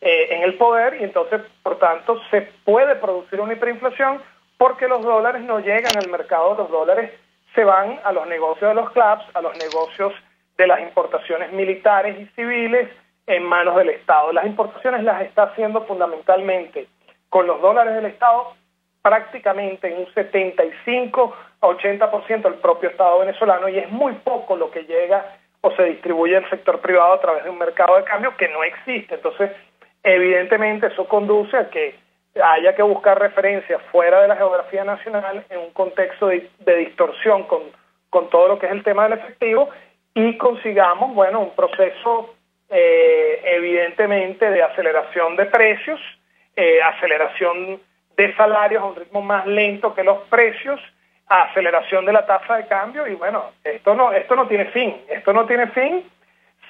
S14: en el poder, y entonces, por tanto, se puede producir una hiperinflación porque los dólares no llegan al mercado. Los dólares se van a los negocios de los clubs, a los negocios de las importaciones militares y civiles en manos del Estado. Las importaciones las está haciendo fundamentalmente con los dólares del Estado, prácticamente en un 75 a 80% el propio Estado venezolano, y es muy poco lo que llega o se distribuye al sector privado a través de un mercado de cambio que no existe. Entonces, evidentemente eso conduce a que haya que buscar referencias fuera de la geografía nacional en un contexto de distorsión con todo lo que es el tema del efectivo, y consigamos, bueno, un proceso evidentemente de aceleración de precios, aceleración de salarios a un ritmo más lento que los precios, aceleración de la tasa de cambio, y bueno, esto no tiene fin,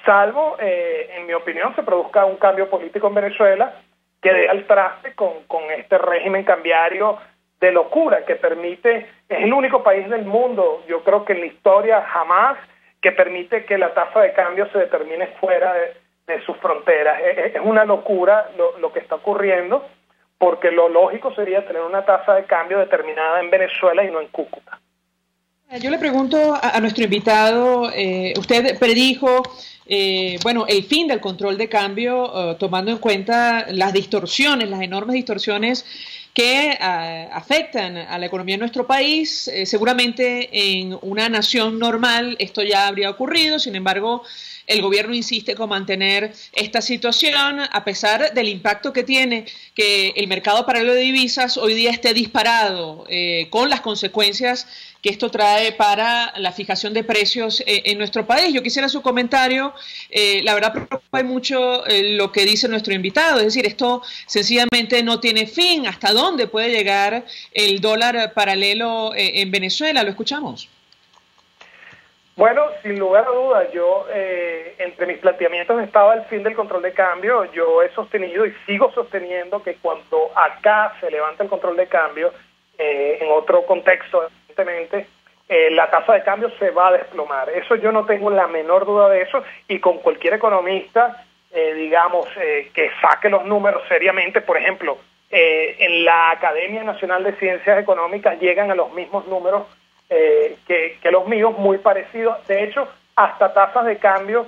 S14: salvo, en mi opinión, se produzca un cambio político en Venezuela que dé al traste con este régimen cambiario de locura que permite, es el único país del mundo, yo creo que en la historia jamás, que permite que la tasa de cambio se determine fuera de sus fronteras. Es una locura lo que está ocurriendo, porque lo lógico sería tener una tasa de cambio determinada en Venezuela y no en Cúcuta.
S1: Yo le pregunto a nuestro invitado, usted predijo el fin del control de cambio, tomando en cuenta las distorsiones, las enormes distorsiones que afectan a la economía de nuestro país. Seguramente en una nación normal esto ya habría ocurrido, sin embargo, el gobierno insiste con mantener esta situación, a pesar del impacto que tiene que el mercado paralelo de divisas hoy día esté disparado, con las consecuencias que esto trae para la fijación de precios en nuestro país. Yo quisiera su comentario. La verdad preocupa mucho lo que dice nuestro invitado, es decir, esto sencillamente no tiene fin. ¿Hasta dónde puede llegar el dólar paralelo en Venezuela? ¿Lo escuchamos?
S14: Bueno, sin lugar a dudas, yo entre mis planteamientos estaba el fin del control de cambio. Yo he sostenido y sigo sosteniendo que cuando acá se levanta el control de cambio, en otro contexto, evidentemente, la tasa de cambio se va a desplomar. Eso yo no tengo la menor duda de eso, y con cualquier economista, que saque los números seriamente. Por ejemplo, en la Academia Nacional de Ciencias Económicas llegan a los mismos números que los míos, muy parecidos. De hecho, hasta tasas de cambio,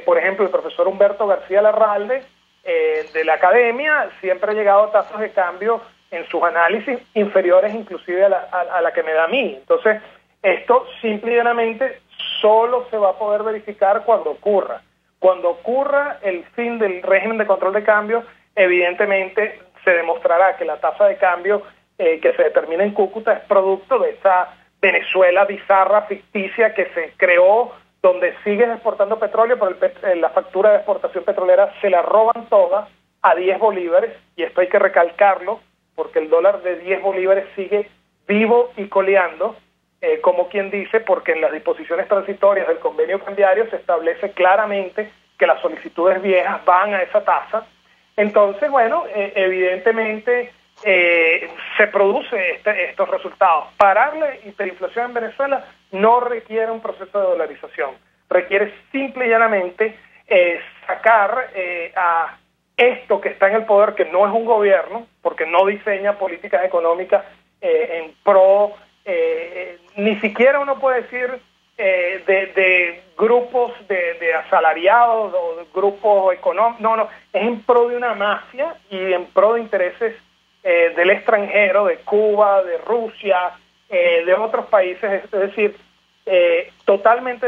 S14: por ejemplo, el profesor Humberto García Larralde, de la Academia, siempre ha llegado a tasas de cambio en sus análisis inferiores inclusive a la que me da a mí. Entonces, esto simple y llanamente solo se va a poder verificar cuando ocurra. Cuando ocurra el fin del régimen de control de cambio, evidentemente se demostrará que la tasa de cambio que se determina en Cúcuta es producto de esa Venezuela bizarra, ficticia, que se creó, donde sigues exportando petróleo, pero la factura de exportación petrolera se la roban toda a 10 bolívares, y esto hay que recalcarlo, porque el dólar de 10 bolívares sigue vivo y coleando, como quien dice, porque en las disposiciones transitorias del convenio cambiario se establece claramente que las solicitudes viejas van a esa tasa. Entonces, bueno, evidentemente se produce estos resultados. Parar la hiperinflación en Venezuela no requiere un proceso de dolarización, requiere simple y llanamente sacar a esto que está en el poder, que no es un gobierno, porque no diseña políticas económicas en pro, ni siquiera uno puede decir de grupos de asalariados o de grupos económicos, no, es en pro de una mafia y en pro de intereses del extranjero, de Cuba, de Rusia, de otros países, es decir, totalmente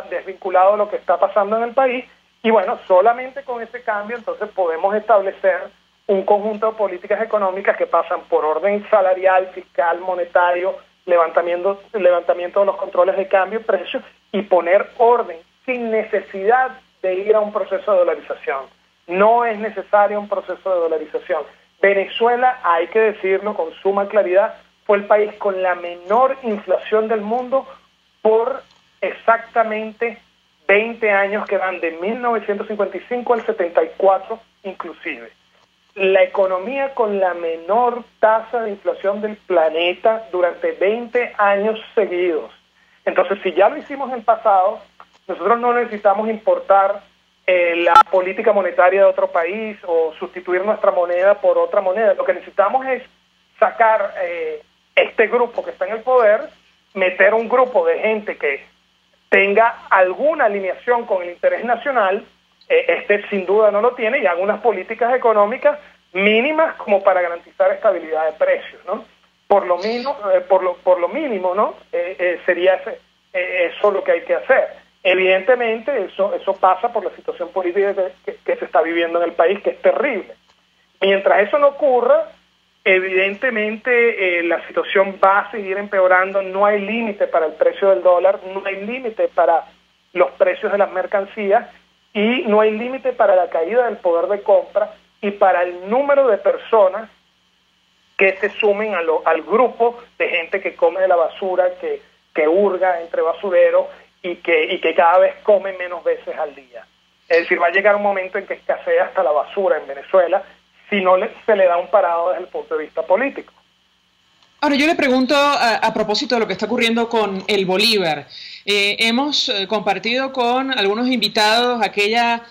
S14: desvinculado de lo que está pasando en el país. Y bueno, solamente con ese cambio entonces podemos establecer un conjunto de políticas económicas que pasan por orden salarial, fiscal, monetario, levantamiento de los controles de cambio y precios, y poner orden sin necesidad de ir a un proceso de dolarización. No es necesario un proceso de dolarización. Venezuela, hay que decirlo con suma claridad, fue el país con la menor inflación del mundo por exactamente 20 años que van de 1955 al 74 inclusive. La economía con la menor tasa de inflación del planeta durante 20 años seguidos. Entonces, si ya lo hicimos en pasado, nosotros no necesitamos importar la política monetaria de otro país o sustituir nuestra moneda por otra moneda. Lo que necesitamos es sacar este grupo que está en el poder, meter un grupo de gente que tenga alguna alineación con el interés nacional, sin duda no lo tiene, y haga unas políticas económicas mínimas como para garantizar estabilidad de precios, ¿no? Por lo mínimo, ¿no? Sería eso lo que hay que hacer. Evidentemente eso pasa por la situación política que se está viviendo en el país, que es terrible. Mientras eso no ocurra, evidentemente la situación va a seguir empeorando. No hay límite para el precio del dólar, no hay límite para los precios de las mercancías y no hay límite para la caída del poder de compra y para el número de personas que se sumen al grupo de gente que come de la basura, que hurga entre basureros y que cada vez come menos veces al día. Es decir, va a llegar un momento en que escasea hasta la basura en Venezuela si no se le da un parado desde el punto de vista político.
S1: Ahora, yo le pregunto a propósito de lo que está ocurriendo con el Bolívar. Hemos compartido con algunos invitados aquella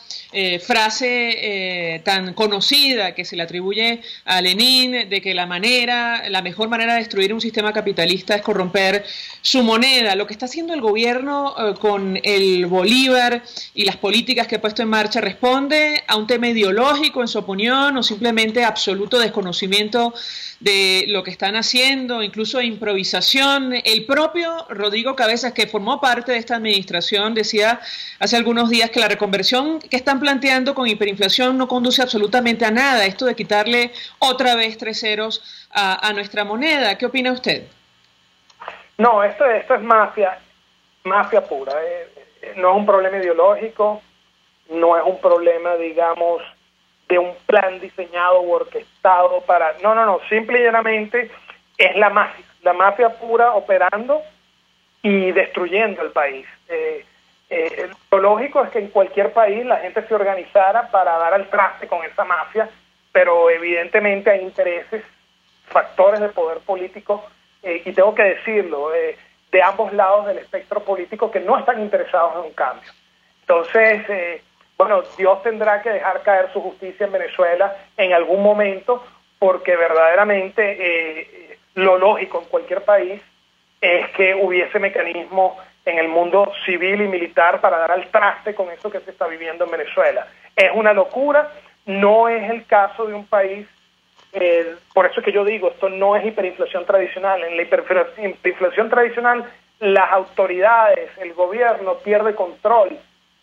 S1: frase tan conocida que se le atribuye a Lenin de que la mejor manera de destruir un sistema capitalista es corromper su moneda. Lo que está haciendo el gobierno con el Bolívar y las políticas que ha puesto en marcha, ¿responde a un tema ideológico en su opinión o simplemente absoluto desconocimiento de lo que están haciendo, incluso improvisación? El propio Rodrigo Cabezas, que formó parte de esta administración, decía hace algunos días que la reconversión que están planteando con hiperinflación no conduce absolutamente a nada, esto de quitarle otra vez 3 ceros a nuestra moneda. ¿Qué opina usted?
S14: No, esto es mafia pura. No es un problema ideológico, no es un problema, digamos, de un plan diseñado u orquestado para... No, simple y llanamente es la mafia pura operando y destruyendo el país. Lo lógico es que en cualquier país la gente se organizara para dar al traste con esa mafia, pero evidentemente hay intereses, factores de poder político, y tengo que decirlo, de ambos lados del espectro político que no están interesados en un cambio. Entonces, bueno, Dios tendrá que dejar caer su justicia en Venezuela en algún momento, porque verdaderamente lo lógico en cualquier país es que hubiese mecanismos en el mundo civil y militar para dar al traste con eso que se está viviendo en Venezuela. Es una locura, no es el caso de un país, por eso es que yo digo, esto no es hiperinflación tradicional. En la hiperinflación tradicional las autoridades, el gobierno pierde control,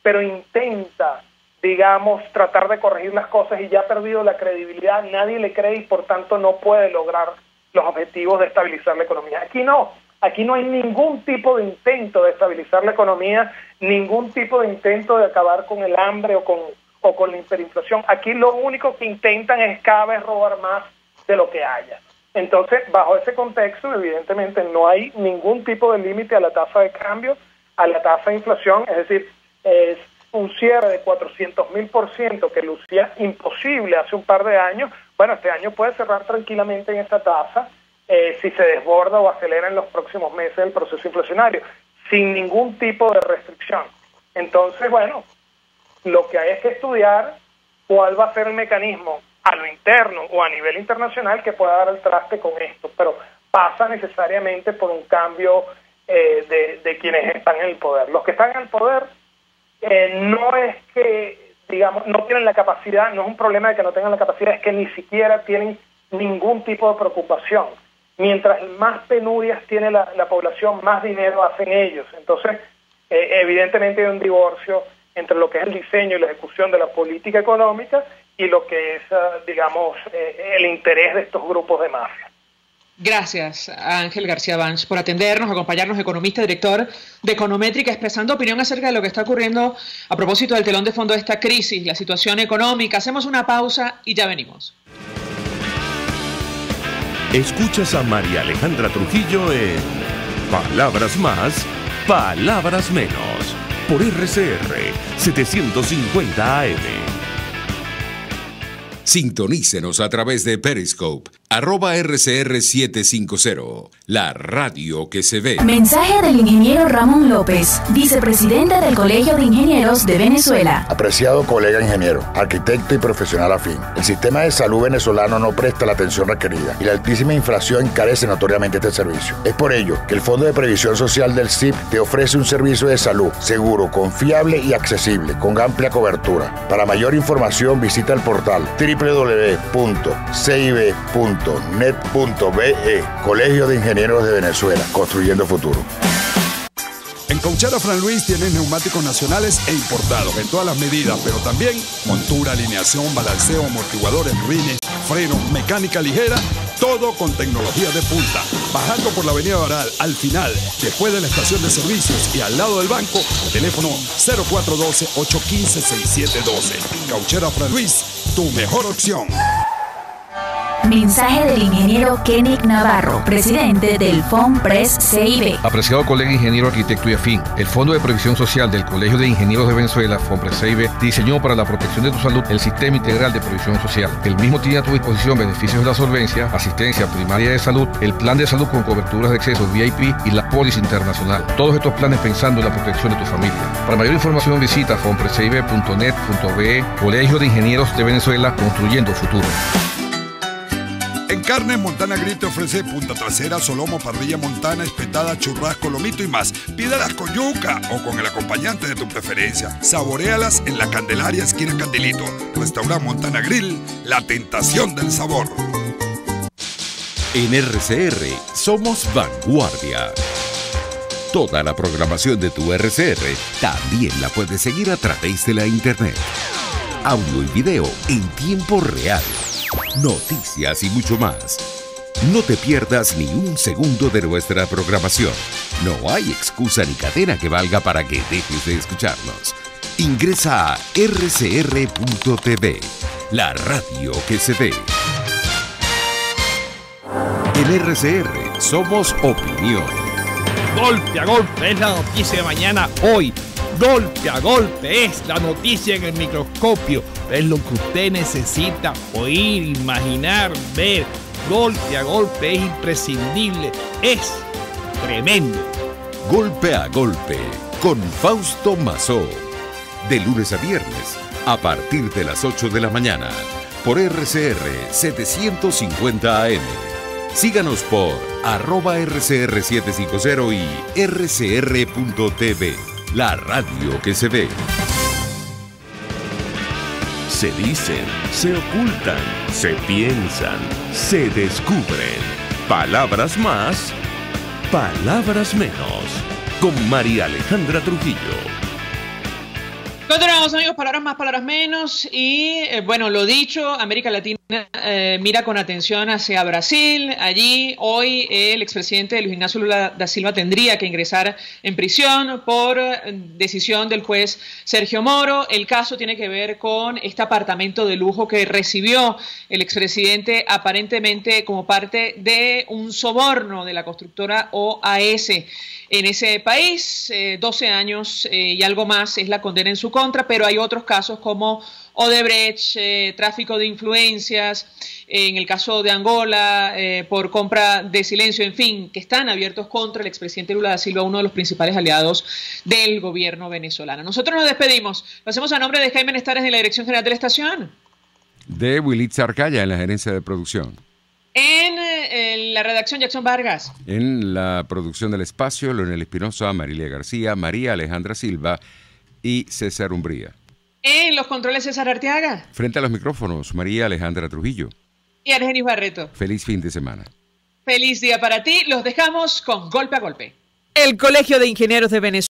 S14: pero intenta, digamos, tratar de corregir las cosas y ya ha perdido la credibilidad, nadie le cree y por tanto no puede lograr los objetivos de estabilizar la economía. Aquí no hay ningún tipo de intento de estabilizar la economía, ningún tipo de intento de acabar con el hambre o con la hiperinflación. Aquí lo único que intentan es cada vez robar más de lo que haya. Entonces, bajo ese contexto, evidentemente no hay ningún tipo de límite a la tasa de cambio, a la tasa de inflación, es decir, es un cierre de 400.000% que lucía imposible hace un par de años. Bueno, este año puede cerrar tranquilamente en esta tasa si se desborda o acelera en los próximos meses el proceso inflacionario, sin ningún tipo de restricción. Entonces, bueno, lo que hay es que estudiar cuál va a ser el mecanismo a lo interno o a nivel internacional que pueda dar el traste con esto, pero pasa necesariamente por un cambio de quienes están en el poder. Los que están en el poder no es que, digamos, no tienen la capacidad, no es un problema de que no tengan la capacidad, es que ni siquiera tienen ningún tipo de preocupación. Mientras más penurias tiene la población, más dinero hacen ellos. Entonces, evidentemente hay un divorcio entre lo que es el diseño y la ejecución de la política económica y lo que es, digamos, el interés de estos grupos de mafia.
S1: Gracias a Ángel García Banch por atendernos, acompañarnos, economista, director de Econométrica, expresando opinión acerca de lo que está ocurriendo a propósito del telón de fondo de esta crisis, la situación económica. Hacemos una pausa y ya venimos.
S4: Escuchas a María Alejandra Trujillo en Palabras Más, Palabras Menos, por RCR 750 AM.
S2: Sintonícenos a través de Periscope, @RCR750, la radio que se ve.
S5: Mensaje del ingeniero Ramón López, vicepresidente del Colegio de Ingenieros de Venezuela.
S6: Apreciado colega ingeniero, arquitecto y profesional afín, el sistema de salud venezolano no presta la atención requerida y la altísima inflación encarece notoriamente este servicio. Es por ello que el Fondo de Previsión Social del CIP te ofrece un servicio de salud seguro, confiable y accesible, con amplia cobertura. Para mayor información visita el portal www.cib.net.be, Colegio de Ingenieros de Venezuela, construyendo futuro.
S7: En Cauchera Fran Luis tienes neumáticos nacionales e importados en todas las medidas, pero también montura, alineación, balanceo, amortiguadores, rines, frenos, mecánica ligera, todo con tecnología de punta. Bajando por la avenida Baral, al final, después de la estación de servicios y al lado del banco, teléfono 0412-815-6712. Cauchera Fran Luis, tu mejor opción.
S5: Mensaje del ingeniero Kenick Navarro, presidente del FOMPRES CIB.
S8: Apreciado colega ingeniero, arquitecto y afín, el Fondo de Previsión Social del Colegio de Ingenieros de Venezuela, FOMPRES CIB, diseñó para la protección de tu salud el Sistema Integral de Previsión Social. El mismo tiene a tu disposición beneficios de la solvencia, asistencia primaria de salud, el plan de salud con coberturas de acceso VIP y la póliza internacional. Todos estos planes pensando en la protección de tu familia. Para mayor información visita fomprescib.net.be, Colegio de Ingenieros de Venezuela, construyendo futuro.
S7: En Carnes Montana Grill te ofrece punta trasera, solomo, parrilla montana, espetada, churrasco, lomito y más. Pídalas con yuca o con el acompañante de tu preferencia. Saboréalas en la Candelaria esquina Candilito. Restaurante Montana Grill, la tentación del sabor.
S2: En RCR somos vanguardia. Toda la programación de tu RCR también la puedes seguir a través de la internet. Audio y video en tiempo real. Noticias y mucho más. No te pierdas ni un segundo de nuestra programación. No hay excusa ni cadena que valga para que dejes de escucharnos. Ingresa a rcr.tv, la radio que se ve. En RCR somos opinión.
S15: Golpe a golpe es la noticia de mañana hoy. Golpe a golpe es la noticia en el microscopio. Es lo que usted necesita oír, imaginar, ver. Golpe a golpe es imprescindible. Es tremendo.
S2: Golpe a golpe con Fausto Mazó. De lunes a viernes a partir de las 8 de la mañana por RCR 750 AM. Síganos por @RCR750 y rcr.tv. La radio que se ve.
S4: Se dicen, se ocultan, se piensan, se descubren. Palabras más, palabras menos. Con María Alejandra Trujillo.
S1: Continuamos, amigos, palabras más, palabras menos. Y bueno, lo dicho, América Latina mira con atención hacia Brasil. Allí hoy el expresidente Luis Ignacio Lula da Silva tendría que ingresar en prisión por decisión del juez Sergio Moro. El caso tiene que ver con este apartamento de lujo que recibió el expresidente aparentemente como parte de un soborno de la constructora OAS en ese país. 12 años y algo más es la condena en su contra, pero hay otros casos como Odebrecht, tráfico de influencias, en el caso de Angola, por compra de silencio, en fin, que están abiertos contra el expresidente Lula da Silva, uno de los principales aliados del gobierno venezolano. Nosotros nos despedimos. Lo hacemos a nombre de Jaime Nestares en la Dirección General de la Estación.
S2: De Wilitza Arcaya en la gerencia de producción.
S1: En la redacción, Jackson Vargas.
S2: En la producción del espacio, Leonel Espinosa, Marilia García, María Alejandra Silva y César Umbría.
S1: En los controles, César Arteaga.
S2: Frente a los micrófonos, María Alejandra Trujillo.
S1: Y Argenis Barreto.
S2: Feliz fin de semana.
S1: Feliz día para ti. Los dejamos con Golpe a Golpe.
S16: El Colegio de Ingenieros de Venezuela